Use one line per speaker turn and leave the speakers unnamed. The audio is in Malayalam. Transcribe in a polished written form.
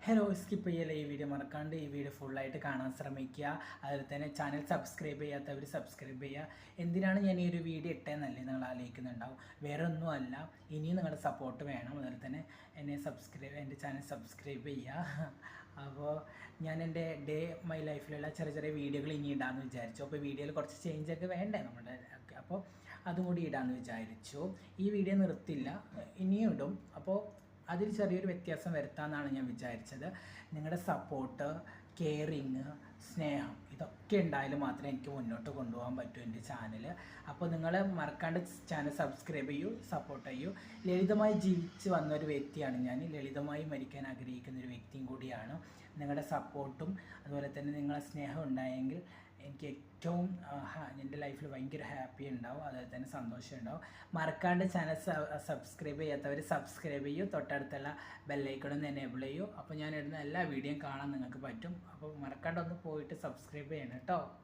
ഹലോ, സ്കിപ്പ് ചെയ്യല്ല ഈ വീഡിയോ മറക്കാണ്ട് ഈ വീഡിയോ ഫുള്ളായിട്ട് കാണാൻ ശ്രമിക്കുക. അതുപോലെ തന്നെ ചാനൽ സബ്സ്ക്രൈബ് ചെയ്യാത്തവർ സബ്സ്ക്രൈബ് ചെയ്യുക. എന്തിനാണ് ഞാൻ ഈ ഒരു വീഡിയോ ഇട്ടതെന്നല്ലേ നിങ്ങൾ ആലോചിക്കുന്നുണ്ടാവും. വേറെ ഒന്നുമല്ല, ഇനിയും നിങ്ങളുടെ സപ്പോർട്ട് വേണം. അതുപോലെ തന്നെ എൻ്റെ ചാനൽ സബ്സ്ക്രൈബ് ചെയ്യുക. അപ്പോൾ ഞാൻ എൻ്റെ ഡേ മൈ ലൈഫിലുള്ള ചെറിയ ചെറിയ വീഡിയോകൾ ഇനി ഇടാമെന്ന് വിചാരിച്ചു. അപ്പോൾ വീഡിയോയിൽ കുറച്ച് ചേഞ്ചൊക്കെ വേണ്ടേ നമ്മുടെ ഒക്കെ, അപ്പോൾ അതും കൂടി ഇടാമെന്ന് വിചാരിച്ചു. ഈ വീഡിയോ നിർത്തില്ല, ഇനിയും ഇടും. അപ്പോൾ അതിൽ ചെറിയൊരു വ്യത്യാസം വരുത്താമെന്നാണ് ഞാൻ വിചാരിച്ചത്. നിങ്ങളുടെ സപ്പോർട്ട്, കെയറിങ്, സ്നേഹം ഇതൊക്കെ ഉണ്ടായാലും മാത്രമേ എനിക്ക് മുന്നോട്ട് കൊണ്ടുപോകാൻ പറ്റൂ എൻ്റെ ചാനൽ. അപ്പോൾ നിങ്ങൾ മറക്കാണ്ട് ചാനൽ സബ്സ്ക്രൈബ് ചെയ്യൂ, സപ്പോർട്ട് ചെയ്യൂ. ലളിതമായി ജീവിച്ച് വന്നൊരു വ്യക്തിയാണ് ഞാൻ. ലളിതമായി മരിക്കാൻ ആഗ്രഹിക്കുന്ന ഒരു വ്യക്തിയും കൂടിയാണ്. നിങ്ങളുടെ സപ്പോർട്ടും അതുപോലെ തന്നെ നിങ്ങളെ സ്നേഹം ഉണ്ടായെങ്കിൽ എനിക്ക് ഏറ്റവും എൻ്റെ ലൈഫിൽ ഭയങ്കര ഹാപ്പി ഉണ്ടാവും, അതുപോലെ തന്നെ സന്തോഷം ഉണ്ടാവും. മറക്കാണ്ട് ചാനൽ സബ്സ്ക്രൈബ് ചെയ്യാത്തവർ സബ്സ്ക്രൈബ് ചെയ്യൂ, തൊട്ടടുത്തുള്ള ബെല്ലൈക്കണൊന്ന് എനേബിൾ ചെയ്യൂ. അപ്പോൾ ഞാൻ ഇടുന്ന എല്ലാ വീഡിയോയും കാണാൻ നിങ്ങൾക്ക് പറ്റും. അപ്പോൾ മറക്കാണ്ട് ഒന്ന് പോയിട്ട് സബ്സ്ക്രൈബ് ചെയ്യണം കേട്ടോ.